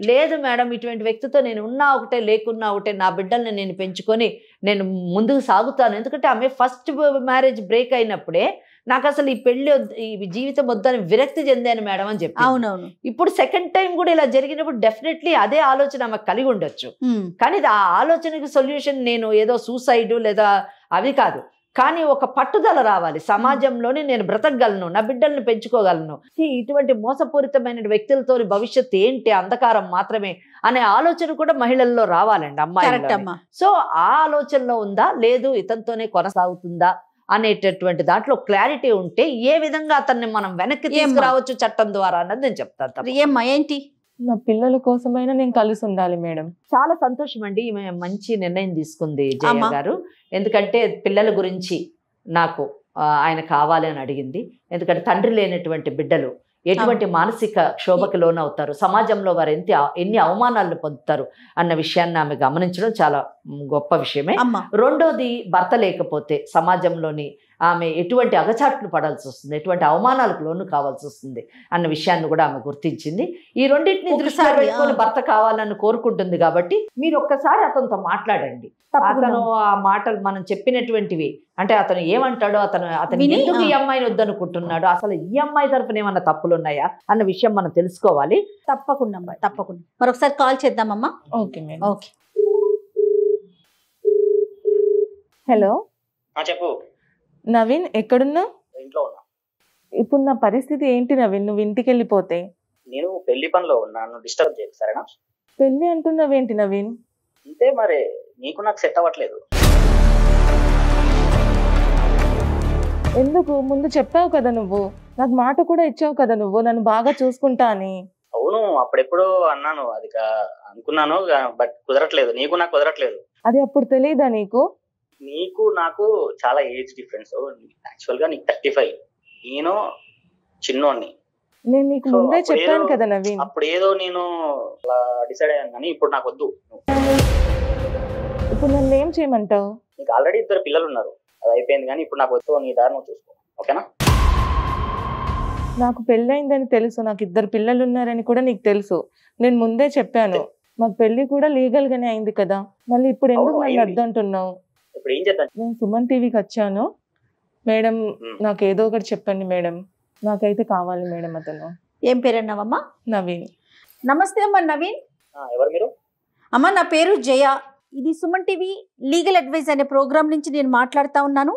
లేదు మేడం, ఇటువంటి వ్యక్తితో నేను ఉన్నా ఒకటే లేకున్నా ఒకటే, నా బిడ్డల్ని నేను పెంచుకొని నేను ముందుకు సాగుతాను. ఎందుకంటే ఆమె ఫస్ట్ మ్యారేజ్ బ్రేక్ అయినప్పుడే నాకు అసలు ఈ పెళ్లి ఈ జీవితం వద్దని విరక్తి చెందాను మేడం అని చెప్పి. అవునవును. ఇప్పుడు సెకండ్ టైం కూడా ఇలా జరిగినప్పుడు డెఫినెట్లీ అదే ఆలోచన ఆమెకు కలిగి ఉండొచ్చు. కానీ ఆ ఆలోచనకి సొల్యూషన్ నేను ఏదో సూసైడ్ లేదా అవి కాదు, కానీ ఒక పట్టుదల రావాలి. సమాజంలోని నేను బ్రతకగలను, నా బిడ్డల్ని పెంచుకోగలను, ఇటువంటి మోసపూరితమైన వ్యక్తులతో భవిష్యత్తు ఏంటి, అంధకారం మాత్రమే అనే ఆలోచన కూడా మహిళల్లో రావాలండి, అమ్మాయి. సో ఆ ఆలోచనలో ఉందా, లేదు ఇతనితోనే కొనసాగుతుందా అనేటటువంటి దాంట్లో క్లారిటీ ఉంటే ఏ విధంగా అతన్ని మనం వెనక్కి తీసుకురావచ్చు చట్టం ద్వారా అన్నది నేను చెప్తాను. ఏమ్మా ఏంటి? నా పిల్లల కోసమైనా నేను కలిసి ఉండాలి మేడం. చాలా సంతోషం అండి, ఈమె మంచి నిర్ణయం తీసుకుంది జయ గారు. ఎందుకంటే పిల్లల గురించి నాకు ఆయన కావాలి అని అడిగింది. ఎందుకంటే తండ్రి లేనటువంటి బిడ్డలు ఎటువంటి మానసిక క్షోభకి లోనవుతారు, సమాజంలో వారు ఎన్ని అవమానాలను పొందుతారు అన్న విషయాన్ని ఆమె గమనించడం చాలా గొప్ప విషయమే. రెండోది, భర్త లేకపోతే సమాజంలోని ఆమె ఎటువంటి అగచాట్లు పడాల్సి వస్తుంది, ఎటువంటి అవమానాలకు లోను కావాల్సి వస్తుంది అన్న విషయాన్ని కూడా ఆమె గుర్తించింది. ఈ రెండింటిని దృష్టిలో పెట్టుకొని భర్త కావాలని కోరుకుంటుంది. కాబట్టి మీరు ఒక్కసారి అతనితో మాట్లాడండి. అతను ఆ మాటలు మనం చెప్పినటువంటివి అంటే అతను ఏమంటాడో, అతను ఎందుకు ఈ అమ్మాయిని వద్దనుకుంటున్నాడు, అసలు ఈ అమ్మాయి తరఫున ఏమన్నా తప్పులు ఉన్నాయా అన్న విషయం మనం తెలుసుకోవాలి. తప్పకుండా మరొకసారి కాల్ చేద్దామమ్మా. Okay madam. ఓకే. హలో చెప్పు నవీన్, ఎక్కడున్నావు? ఇంట్లో ఉన్నా. ఇప్పుడు నా పరిస్థితి ఏంటి నవీన్? నువ్వు ఇంటికి వెళ్ళిపోతే నేను పెళ్లి పనిలో ఉన్నాను, డిస్టర్బ్ చేయకు సరేనా? పెళ్లి అంటున్నావేంటి నవీన్? అంతే మరి, నీకు నాకు సెట్ అవ్వట్లేదు. ఎందుకు? ముందు చెప్పావు కదా నువ్వు, నాకు మాట కూడా ఇచ్చావు కదా నువ్వు, నన్ను బాగా చూసుకుంటా అని. అవును, అప్పుడెప్పుడు అన్నాను, అది అనుకున్నాను, బట్ కుదరట్లేదు. నీకు నాకు కుదరట్లేదు. అది అప్పుడు తెలియదా నీకు? నీకు నాకు చాలా ఏజ్ డిఫరెన్స్. యాక్చువల్ గా నీకు 35, నేను చిన్నోడిని. నేను నీకు ముందే చెప్పాను కదా నవీన్. అప్పుడు ఏదో నేను అలా డిసైడ్ అయ్యాను, కానీ ఇప్పుడు నాకు వద్దు. ఇప్పుడు నన్ను ఏం చేయమంటావు? నీకు ఆల్రెడీ 2 పిల్లలు ఉన్నారు, అది అయిపోయింది. కానీ ఇప్పుడు నాకు వద్దు, నీ దారి నువ్వు చూసుకో, ఓకేనా? నాకు పెళ్ళయిందని తెలుసు, నాకు 2 పిల్లలు ఉన్నారని కూడా నీకు తెలుసు. నేను ముందే చెప్పాను, మాకు పెళ్లి కూడా లీగల్ గానే అయింది కదా, మళ్ళీ ఇప్పుడు ఎందుకు నన్ను వద్దంటున్నావు? ఇప్పుడు ఏం చేద్దాం? నేను సుమన్ టీవీకి వచ్చాను మేడం, నాకు ఏదో ఒకటి చెప్పండి మేడం, నాకైతే కావాలి మేడం అతను. ఏం పేరు అన్నావమ్మా? నవీన్. నమస్తే అమ్మా నవీన్. ఎవరు మీరు? అమ్మా నా పేరు జయ, ఇది సుమన్ టీవీ లీగల్ అడ్వైజ్ అనే ప్రోగ్రామ్ నుంచి నేను మాట్లాడుతూ ఉన్నాను.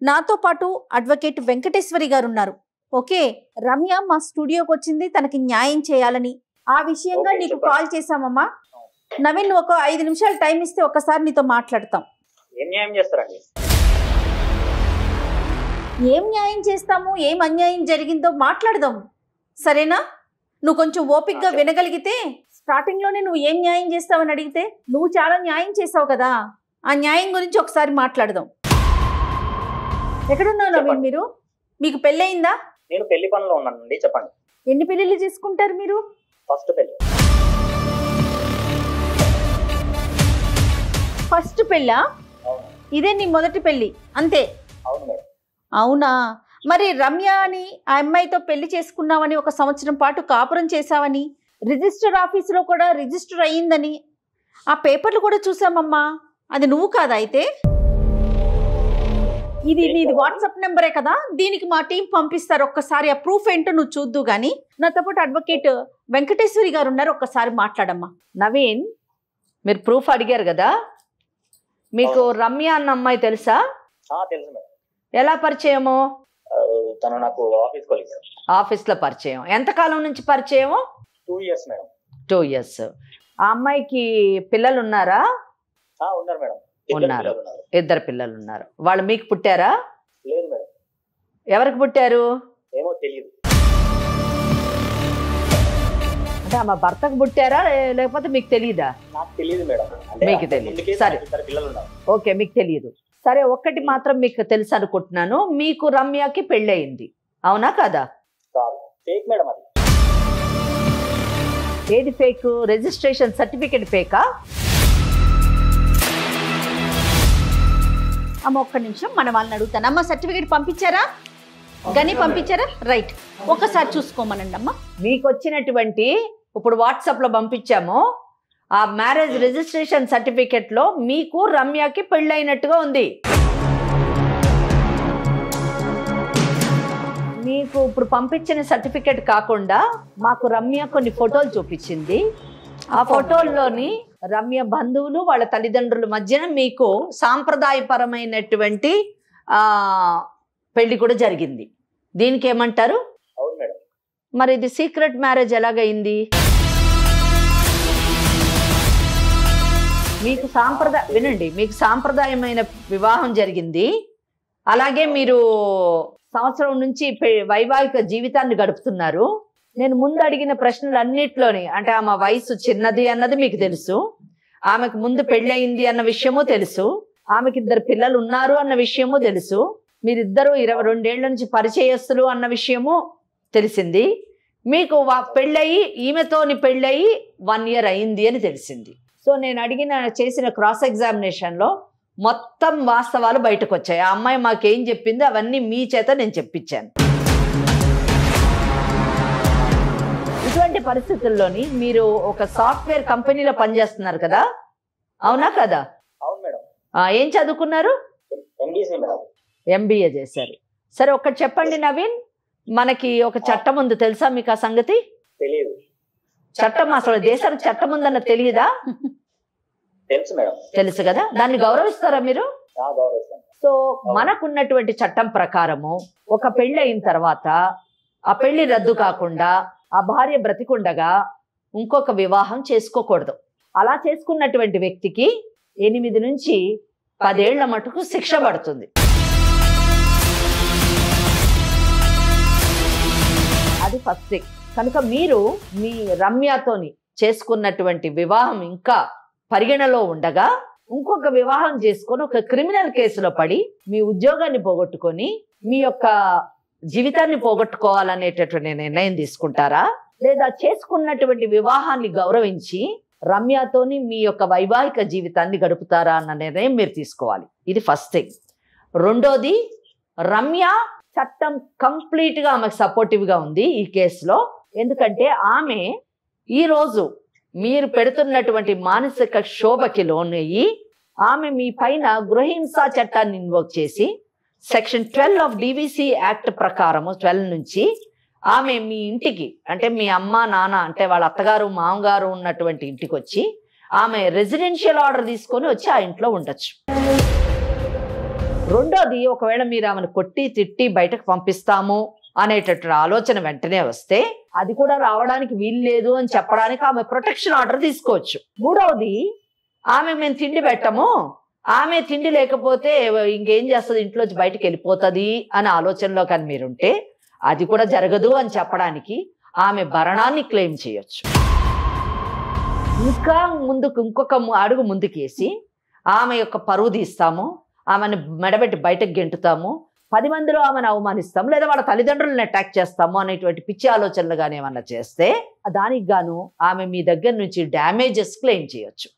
నాతో పాటు అడ్వకేట్ వెంకటేశ్వరి గారు ఉన్నారు. ఓకే, రమ్య మా స్టూడియోకి వచ్చింది తనకి న్యాయం చేయాలని, ఆ విషయంగా నీకు కాల్ చేశామమ్మా. నవీన్, నువ్వు ఒక 5 నిమిషాలు టైం ఇస్తే ఒక్కసారి నీతో మాట్లాడతాం. ఏం న్యాయం చేస్తారండి? ఏం న్యాయం చేస్తాము, ఏం అన్యాయం జరిగిందో మాట్లాడదాం, సరేనా? నువ్వు కొంచెం ఓపిక్గా వినగలిగితే, స్టార్టింగ్లోనే నువ్వు ఏం న్యాయం చేస్తావని అడిగితే నువ్వు చాలా న్యాయం చేసావు కదా, ఆ న్యాయం గురించి ఒకసారి మాట్లాడదాం. ఎక్కడున్నావు నవీన్ మీరు? మీకు పెళ్ళయిందా? నేను పెళ్లి పనిలో ఉన్నానండి, చెప్పండి. ఎన్ని పెళ్ళిళ్ళు చేసుకుంటారు మీరు? ఫస్ట్ పెళ్లి. ఫస్ట్ పెళ్ళా? ఇదే నీ మొదటి పెళ్ళి అంతే? అవును మేడం. అవునా? మరి రమ్య అని ఆ అమ్మాయితో పెళ్లి చేసుకున్నావని, 1 సంవత్సరం పాటు కాపురం చేసావని, రిజిస్టర్ ఆఫీసులో కూడా రిజిస్టర్ అయ్యిందని ఆ పేపర్లు కూడా చూసామమ్మా. అది నువ్వు కాదా అయితే? ఇది నీది వాట్సాప్ నెంబరే కదా, దీనికి మా టీం పంపిస్తారు, ఒక్కసారి ఆ ప్రూఫ్ ఏంటో నువ్వు చూద్దు గానీ. నాతో పాటు అడ్వకేట్ వెంకటేశ్వరి గారు ఉన్నారు, ఒక్కసారి మాట్లాడమ్మా. నవీన్, మీరు ప్రూఫ్ అడిగారు కదా, మీకు రమ్య అన్న అమ్మాయి తెలుసా? తెలుసు మేడం. ఎలా పరిచయము? తను నాకు ఆఫీస్ కొలీగ్. ఆఫీస్లో పరిచయం. ఎంతకాలం నుంచి పరిచయం? 2 years మేడం. 2 years. ఆ అమ్మాయికి పిల్లలు ఉన్నారా? ఉన్నారు మేడం. ఉన్నారు, 2 పిల్లలు ఉన్నారు. వాళ్ళు మీకు పుట్టారా? లేదు మేడం. ఎవరికి పుట్టారు? ఏమో తెలియదు. అంటే ఆమె భర్తకు పుట్టారా లేకపోతే మీకు తెలియదా? నాకు తెలియదు మేడం. మీకు తెలియదు. సరే, పిల్లలు ఉన్నారు. ఓకే, మీకు తెలియదు. సరే, ఒక్కటి మాత్రం మీకు తెలుసు అనుకుంటున్నాను, మీకు రమ్యకి పెళ్ళయింది, అవునా కదా? ఫేక్ మేడం అది. ఏది ఫేక్? Registration certificate ఫేకా? అమ్మ ఒక్క నిమిషం, మన వాళ్ళని అడుగుతాను. అమ్మ సర్టిఫికేట్ పంపించారా? గని పంపించారా? రైట్, ఒక్కసారి చూసుకోమనండి అమ్మ. మీకు వచ్చినటువంటి ఇప్పుడు వాట్సాప్లో పంపించాము ఆ మ్యారేజ్ రిజిస్ట్రేషన్ సర్టిఫికేట్లో మీకు రమ్యకి పెళ్ళైనట్టుగా ఉంది. మీకు ఇప్పుడు పంపించిన సర్టిఫికేట్ కాకుండా మాకు రమ్య కొన్ని ఫోటోలు చూపించింది. ఆ ఫోటోల్లోని రమ్య బంధువులు వాళ్ళ తల్లిదండ్రుల మధ్యన మీకు సాంప్రదాయపరమైనటువంటి పెళ్లి కూడా జరిగింది. దీనికి ఏమంటారు? అవును మేడం. మరి ఇది సీక్రెట్ మ్యారేజ్ ఎలాగైంది? మీకు వినండి, మీకు సాంప్రదాయమైన వివాహం జరిగింది. అలాగే మీరు సంవత్సరం నుంచి వైవాహిక జీవితాన్ని గడుపుతున్నారు. నేను ముందు అడిగిన ప్రశ్నలన్నిట్లోని అంటే ఆమె వయసు చిన్నది అన్నది మీకు తెలుసు, ఆమెకు ముందు పెళ్ళయింది అన్న విషయము తెలుసు, ఆమెకి 2 పిల్లలు ఉన్నారు అన్న విషయము తెలుసు, మీరిద్దరూ 22 ఏళ్ల నుంచి పరిచయస్తులు అన్న విషయము తెలిసింది. మీకు పెళ్ళయి ఈమెతోని పెళ్ళయి 1 year అయింది అని తెలిసింది. సో నేను చేసిన క్రాస్ ఎగ్జామినేషన్లో మొత్తం వాస్తవాలు బయటకు వచ్చాయి. ఆ అమ్మాయి మాకేం చెప్పింది అవన్నీ మీ చేత నేను చెప్పించాను. ఇటువంటి పరిస్థితుల్లోని మీరు ఒక సాఫ్ట్వేర్ కంపెనీలో పనిచేస్తున్నారు కదా, అవునా కదా? అవును మేడం. ఏం చదువుకున్నారు? MBA చేశారు. సరే, ఒకటి చెప్పండి నవీన్, మనకి ఒక చట్టం ఉంది, తెలుసా మీకు ఆ సంగతి? తెలియదు. చట్టం అసలు దేశానికి చట్టం ఉందన్న తెలియదా? తెలుసు మేడం. తెలుసు కదా, దాన్ని గౌరవిస్తారా మీరు? సో మనకున్నటువంటి చట్టం ప్రకారము ఒక పెళ్లి అయిన తర్వాత ఆ పెళ్లి రద్దు కాకుండా ఆ భార్య బ్రతికుండగా ఇంకొక వివాహం చేసుకోకూడదు. అలా చేసుకున్నటువంటి వ్యక్తికి 8 నుంచి 10 ఏళ్ల మటుకు శిక్ష పడుతుంది. అది ఫస్ట్ థింగ్. కనుక మీరు మీ రమ్యతోని చేసుకున్నటువంటి వివాహం ఇంకా పరిగణలో ఉండగా ఇంకొక వివాహం చేసుకొని ఒక క్రిమినల్ కేసులో పడి మీ ఉద్యోగాన్ని పోగొట్టుకొని మీ యొక్క జీవితాన్ని పోగొట్టుకోవాలనేటటువంటి నిర్ణయం తీసుకుంటారా, లేదా చేసుకున్నటువంటి వివాహాన్ని గౌరవించి రమ్యతోని మీ యొక్క వైవాహిక జీవితాన్ని గడుపుతారా అన్న నిర్ణయం మీరు తీసుకోవాలి. ఇది ఫస్ట్ థింగ్. రెండోది, రమ్య చట్టం కంప్లీట్గా ఆమెకు సపోర్టివ్గా ఉంది ఈ కేసులో. ఎందుకంటే ఆమె ఈరోజు మీరు పెడుతున్నటువంటి మానసిక శోభకి లోనయ్యి ఆమె మీ పైన గృహహింసా చట్టాన్ని ఇన్వోక్ చేసి సెక్షన్ 12 ఆఫ్ DVC యాక్ట్ ప్రకారము 12 నుంచి ఆమె మీ ఇంటికి అంటే మీ అమ్మ నాన్న అంటే వాళ్ళ అత్తగారు మామగారు ఉన్నటువంటి ఇంటికి వచ్చి ఆమె రెసిడెన్షియల్ ఆర్డర్ తీసుకొని వచ్చి ఆ ఇంట్లో ఉండొచ్చు. రెండోది, ఒకవేళ మీరు ఆమెను కొట్టి తిట్టి బయటకు పంపిస్తాము అనేటటువంటి ఆలోచన వెంటనే వస్తే అది కూడా రావడానికి వీలు లేదు అని చెప్పడానికి ఆమె ప్రొటెక్షన్ ఆర్డర్ తీసుకోవచ్చు. మూడవది, ఆమె మేము తిండి పెట్టము, ఆమె తిండి లేకపోతే ఇంకేం చేస్తుంది, ఇంట్లోంచి బయటకు వెళ్ళిపోతుంది అనే ఆలోచనలో కానీ మీరుంటే అది కూడా జరగదు అని చెప్పడానికి ఆమె భరణాన్ని క్లెయిమ్ చేయొచ్చు. ఇంకా ఇంకొక అడుగు ముందుకేసి ఆమె యొక్క పరువు తీస్తాము, ఆమెను మెడబెట్టి బయటకు గెంటుతాము, 10 మందిలో ఆమెను అవమానిస్తాము, లేదా వాళ్ళ తల్లిదండ్రులను అటాక్ చేస్తాము అనేటువంటి పిచ్చి ఆలోచనలు కానీ ఏమన్నా చేస్తే దానికి గాను ఆమె మీ దగ్గర నుంచి డ్యామేజెస్ క్లెయిమ్ చేయొచ్చు.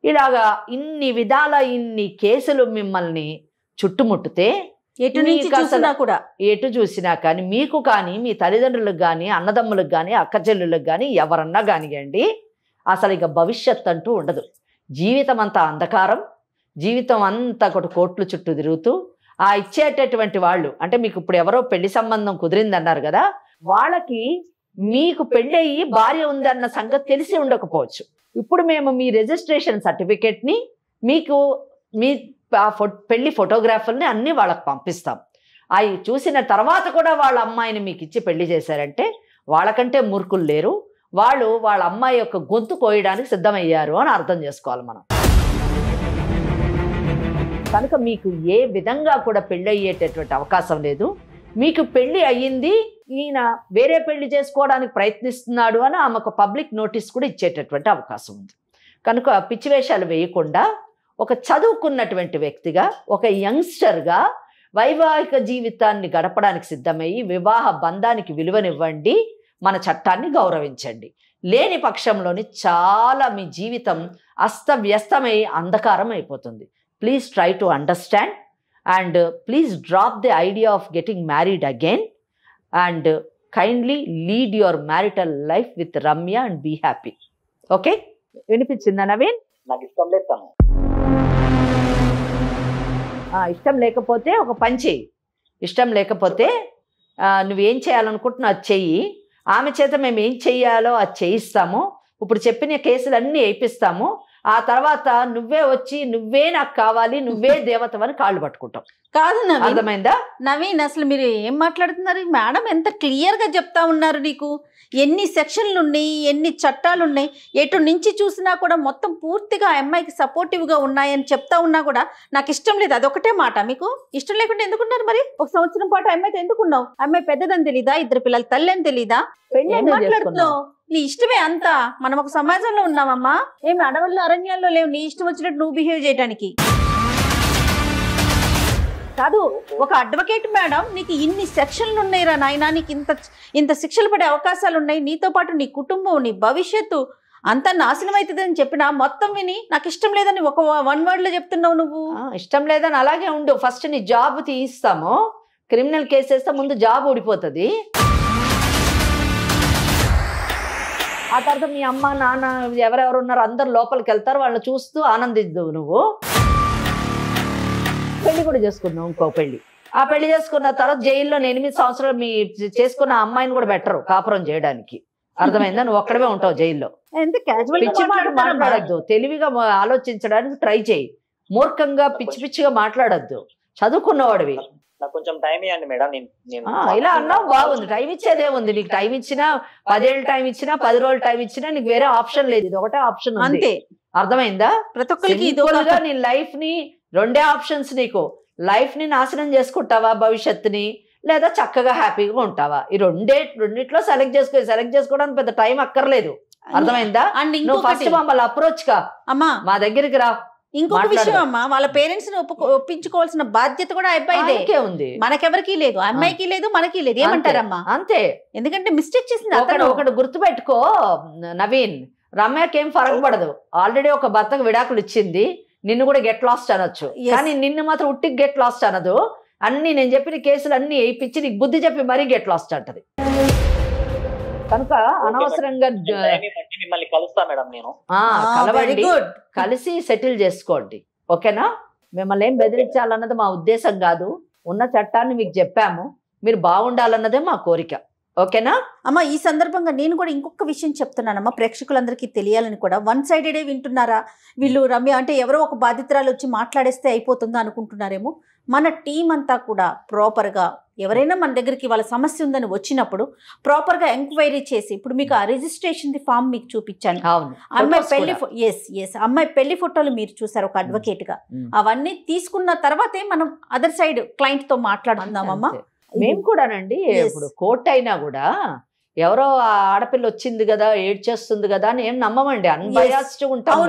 ఇలాగా ఇన్ని కేసులు మిమ్మల్ని చుట్టుముట్టితే ఎటు చూసినా కానీ మీకు కానీ మీ తల్లిదండ్రులకు కానీ అన్నదమ్ములకు కానీ అక్క చెల్లెళ్ళకి కానీ ఎవరన్నా కానివ్వండి అసలు ఇక భవిష్యత్ అంటూ ఉండదు. జీవితం అంతా అంధకారం, జీవితం అంతా కోట్ల చుట్టూ తిరుగుతూ ఆ ఇచ్చేటటువంటి వాళ్ళు అంటే మీకు ఇప్పుడు ఎవరో పెళ్లి సంబంధం కుదిరిందన్నారు కదా, వాళ్ళకి మీకు పెళ్ళయి భార్య ఉందన్న సంగతి తెలిసి ఉండకపోవచ్చు. ఇప్పుడు మేము మీ రిజిస్ట్రేషన్ సర్టిఫికేట్ని మీకు మీ పెళ్లి ఫోటోగ్రాఫర్ని అన్నీ వాళ్ళకి పంపిస్తాం. అవి చూసిన తర్వాత కూడా వాళ్ళ అమ్మాయిని మీకు ఇచ్చి పెళ్లి చేశారంటే వాళ్ళకంటే మూర్ఖులు లేరు, వాళ్ళు వాళ్ళ అమ్మాయి యొక్క గొంతు కోయడానికి సిద్ధమయ్యారు అని అర్థం చేసుకోవాలి మనం. కనుక మీకు ఏ విధంగా కూడా పెళ్ళి అయ్యేటటువంటి అవకాశం లేదు. మీకు పెళ్ళి అయ్యింది, ఈయన వేరే పెళ్లి చేసుకోవడానికి ప్రయత్నిస్తున్నాడు అని ఆమెకు పబ్లిక్ నోటీస్ కూడా ఇచ్చేటటువంటి అవకాశం ఉంది. కనుక పిచ్చి వేషాలు వేయకుండా ఒక చదువుకున్నటువంటి వ్యక్తిగా, ఒక యంగ్స్టర్గా వైవాహిక జీవితాన్ని గడపడానికి సిద్ధమయ్యి వివాహ బంధానికి విలువనివ్వండి, మన చట్టాన్ని గౌరవించండి. లేని పక్షంలోని చాలా మీ జీవితం అస్తవ్యస్తమై అంధకారం అయిపోతుంది. Please try to understand and please drop the idea of getting married again and kindly lead your marital life with Ramya and be happy. Okay, వినిపించిందా నవీన్? నాకు ఇష్టం లేదు తను. ఇష్టం లేకపోతే ఒక పని చెయ్యి. ఇష్టం లేకపోతే నువ్వేం చేయాలనుకుంటున్నావు అది చెయ్యి. ఆమె చేత మేము ఏం చెయ్యాలో అది చేయిస్తాము. ఇప్పుడు చెప్పిన కేసులన్నీ వేయిస్తాము. ఆ తర్వాత నువ్వే వచ్చి నువ్వే నాకు కావాలి, నువ్వే దేవతవని కాళ్ళు పట్టుకుంటాం. కాదు నవీన్, అర్థమైందా? నవీన్ అసలు మీరు ఏం మాట్లాడుతున్నారు? మేడం ఎంత క్లియర్గా చెప్తా ఉన్నారు. నీకు ఎన్ని సెక్షన్లు ఉన్నాయి, ఎన్ని చట్టాలు ఉన్నాయి, ఎటు నుంచి చూసినా కూడా మొత్తం పూర్తిగా ఆ అమ్మాయికి సపోర్టివ్గా ఉన్నాయని చెప్తా ఉన్నా కూడా నాకు ఇష్టం లేదు. అదొకటే మాట. మీకు ఇష్టం లేకుండా ఎందుకున్నారు మరి? ఒక సంవత్సరం పాటు అమ్మాయితో ఎందుకున్నావు? అమ్మాయి పెద్దదని తెలీదా? 2 పిల్లల తల్లి అని తెలీదా? ఏం మాట్లాడుతున్నావు? నీ ఇష్టమే అంతా. మనం ఒక సమాజంలో ఉన్నామమ్మా. ఏమి అడవుల్లో అరణ్యాల్లో లేవు నీ ఇష్టం వచ్చినట్టు నువ్వు బిహేవ్ చేయడానికి. కాదు, ఒక అడ్వకేట్ మేడం నీకు ఇన్ని సెక్షన్లు ఉన్నాయిరా నాయనా, నీకు ఇంత శిక్షలు పడే అవకాశాలు ఉన్నాయి, నీతో పాటు నీ కుటుంబం, నీ భవిష్యత్తు అంతా నాశనం అవుతుందని చెప్పినా మొత్తం విని నాకు ఇష్టం లేదని ఒక 1 wordలో చెప్తున్నావు నువ్వు. ఇష్టం లేదని అలాగే ఉండు. ఫస్ట్ నీ జాబ్ తీయిస్తాము. క్రిమినల్ కేసు వేస్తే ముందు జాబ్ ఊడిపోతుంది. ఆ తర్వాత మీ అమ్మ నాన్న ఎవరెవరు ఉన్నారు అందరు లోపలికి వెళ్తారు. వాళ్ళని చూస్తూ ఆనందిద్దు. నువ్వు పెళ్లి కూడా చేసుకున్నావు, ఇంకో పెళ్లి. ఆ పెళ్లి చేసుకున్న తర్వాత జైల్లో 8 సంవత్సరాలు మీ చేసుకున్న అమ్మాయిని కూడా బెటరు కాపురం చేయడానికి. అర్థమైందా? నువ్వు ఒక్కడమే ఉంటావు జైల్లో. పిచ్చి మాట మాట్లాడద్దు. తెలివిగా ఆలోచించడానికి ట్రై చేయి. మూర్ఖంగా పిచ్చి పిచ్చిగా మాట్లాడద్దు. చదువుకున్నవాడివి. నాకు కొంచెం టైం ఇవ్వండి మేడం. ఇలా అన్నావు బాగుంది. టైం ఇచ్చేదే ఉంది. నీకు టైం ఇచ్చినా 10 ఏళ్ళు టైం ఇచ్చినా 10 రోజులు టైం ఇచ్చినా నీకు వేరే ఆప్షన్ లేదు. ఇది ఒకటే ఆప్షన్ అంతే. అర్థమైందా? ప్రతి ఒక్కరికి నీ లైఫ్ ని 2 ఆప్షన్స్. నీకు లైఫ్ ని నాశనం చేసుకుంటావా భవిష్యత్తుని, లేదా చక్కగా హ్యాపీగా ఉంటావా? ఈ రెండిట్లో సెలెక్ట్ చేసుకోవడానికి పెద్ద టైం అక్కర్లేదు. అర్థమైందా? నువ్వు ఫస్ట్ మమ్మల్ని అప్రోచ్ కా అమ్మా, మా దగ్గరికి రా. ఇంకొక విషయం అమ్మా, వాళ్ళ పేరెంట్స్ ని ఒప్పించుకోవాల్సిన బాధ్యత కూడా అబ్బాయిదే ఉంది. మనకెవరికి లేదు, అమ్మాయికి లేదు, మనకి లేదు. ఏమంటారమ్మా? అంతే. ఎందుకంటే మిస్టేక్ చేసింది. ఒకటి గుర్తుపెట్టుకో నవీన్, రమ్యకి ఏం ఫరక పడదు. ఆల్రెడీ ఒక భర్తకు విడాకులు ఇచ్చింది. నిన్ను కూడా గెట్ లాస్ట్ అనొచ్చు, కానీ నిన్ను మాత్రం ఉట్టికి గెట్ లాస్ట్ అనదు. అన్ని నేను చెప్పిన కేసులు అన్ని వేయించి నీకు బుద్ధి చెప్పి మరీ గెట్ లాస్ట్ అంటది. కనుక అనవసరంగా కలవండి, కలిసి సెటిల్ చేసుకోండి. ఓకేనా? మిమ్మల్ని ఏం బెదిరించాలన్నది మా ఉద్దేశం కాదు. ఉన్న చట్టాన్ని మీకు చెప్పాము, మీరు బాగుండాలన్నదే మా కోరిక. ఓకేనా అమ్మ? ఈ సందర్భంగా నేను కూడా ఇంకొక విషయం చెప్తున్నానమ్మా, ప్రేక్షకులందరికీ తెలియాలని కూడా. 1 సైడెడే వింటున్నారా వీళ్ళు? రమ్య అంటే ఎవరో ఒక బాధితురాలు వచ్చి మాట్లాడేస్తే అయిపోతుందా అనుకుంటున్నారేమో. మన టీం అంతా కూడా ప్రాపర్గా, ఎవరైనా మన దగ్గరికి వాళ్ళ సమస్య ఉందని వచ్చినప్పుడు ప్రాపర్గా ఎంక్వైరీ చేసి, ఇప్పుడు మీకు ఆ రిజిస్ట్రేషన్ ఫామ్ మీకు చూపించాను. అమ్మాయి పెళ్లి అమ్మాయి పెళ్లి ఫోటోలు మీరు చూసారు ఒక అడ్వకేట్ గా. అవన్నీ తీసుకున్న తర్వాతే మనం అదర్ సైడ్ క్లయింట్ తో మాట్లాడుతున్నామమ్మా. మేము కూడానండి. ఇప్పుడు కోర్టు అయినా కూడా ఎవరో ఆడపిల్ల వచ్చింది కదా, ఏడ్చేస్తుంది కదా అని ఏం నమ్మమండి. అన్బయాస్డ్ ఉంటాం.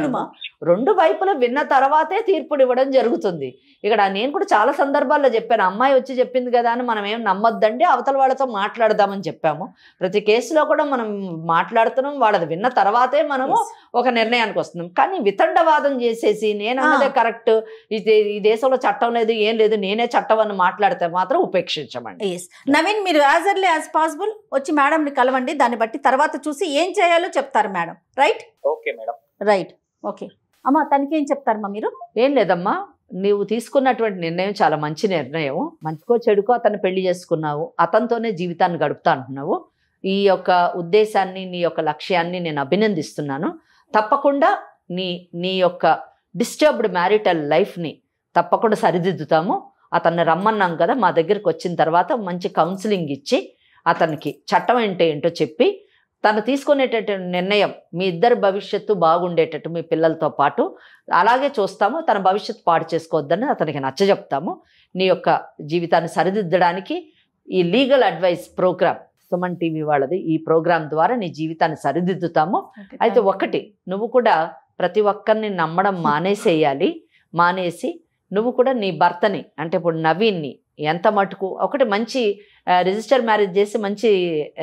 2 వైపులు విన్న తర్వాతే తీర్పుడు ఇవ్వడం జరుగుతుంది. ఇక్కడ నేను కూడా చాలా సందర్భాల్లో చెప్పాను, అమ్మాయి వచ్చి చెప్పింది కదా అని మనం ఏం నమ్మొద్దండి, అవతల వాళ్ళతో మాట్లాడదామని చెప్పాము. ప్రతి కేసులో కూడా మనం మాట్లాడుతున్నాం, వాళ్ళది విన్న తర్వాతే మనము ఒక నిర్ణయానికి వస్తున్నాం. కానీ వితండవాదం చేసేసి నేను అన్నదే కరెక్ట్, ఈ దేశంలో చట్టం లేదు ఏం లేదు, నేనే చట్టం అని మాట్లాడితే మాత్రం ఉపేక్షించమండి. నవీన్, మీరు యాజ్ ఎర్లీ యాజ్ పాసిబుల్ వచ్చి మేడంని కలవండి. దాన్ని బట్టి తర్వాత చూసి ఏం చేయాలో చెప్తారు madam. Right? Okay madam. Right, okay. అమ్మా, తనకి ఏం చెప్తారమ్మా మీరు? ఏం లేదమ్మా, నీవు తీసుకున్నటువంటి నిర్ణయం చాలా మంచి నిర్ణయం. మంచికో చెడుకో అతను పెళ్లి చేసుకున్నావు, అతనితోనే జీవితాన్ని గడుపుతా అంటున్నావు. ఈ యొక్క ఉద్దేశాన్ని, నీ యొక్క లక్ష్యాన్ని నేను అభినందిస్తున్నాను. తప్పకుండా నీ యొక్క డిస్టర్బ్డ్ మ్యారిటల్ లైఫ్ని తప్పకుండా సరిదిద్దుతాము. అతన్ని రమ్మన్నాం కదా, మా దగ్గరికి వచ్చిన తర్వాత మంచి కౌన్సిలింగ్ ఇచ్చి అతనికి చట్టం ఏంటో చెప్పి తను తీసుకునేటటువంటి నిర్ణయం మీ ఇద్దరు భవిష్యత్తు బాగుండేటట్టు మీ పిల్లలతో పాటు అలాగే చూస్తాము. తన భవిష్యత్తు పాడు చేసుకోవద్దని అతనికి నచ్చజెప్తాము. నీ యొక్క జీవితాన్ని సరిదిద్దడానికి ఈ legal advice program Suman TV వాళ్ళది. ఈ ప్రోగ్రాం ద్వారా నీ జీవితాన్ని సరిదిద్దుతాము. అయితే ఒకటి, నువ్వు కూడా ప్రతి ఒక్కరిని నమ్మడం మానేసేయాలి. మానేసి నువ్వు కూడా నీ భర్తని అంటే ఇప్పుడు నవీన్ని ఎంత మటుకు ఒకటి మంచి రిజిస్టర్ మ్యారేజ్ చేసి మంచి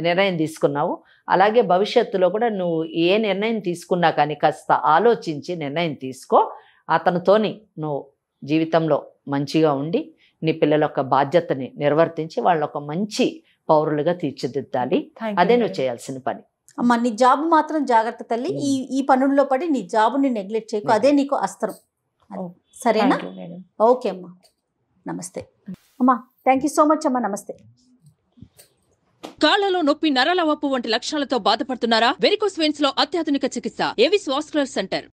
నిర్ణయం తీసుకున్నావు. అలాగే భవిష్యత్తులో కూడా నువ్వు ఏ నిర్ణయం తీసుకున్నా కానీ కాస్త ఆలోచించి నిర్ణయం తీసుకో. అతనితోని నువ్వు జీవితంలో మంచిగా ఉండి నీ పిల్లల యొక్క బాధ్యతని నిర్వర్తించి వాళ్ళ ఒక మంచి పౌరులుగా తీర్చిదిద్దాలి. అదే నువ్వు చేయాల్సిన పని. అమ్మ నీ జాబ్ మాత్రం జాగ్రత్త తల్లి. ఈ పనుల్లో పడి నీ జాబ్ని నెగ్లెక్ట్ చేయకు, అదే నీకు అస్త్రం. సరేనా? ఓకే అమ్మా, నమస్తే అమ్మా. థ్యాంక్ యూ సో మచ్ అమ్మా, నమస్తే. కాళ్లలో నొప్పి, నరాల వాపు వంటి లక్షణాలతో బాధపడుతున్నారా? వెరికోస్ వెయిన్స్ లో అత్యాధునిక చికిత్స ఏవిస్ వాస్కులర్ సెంటర్.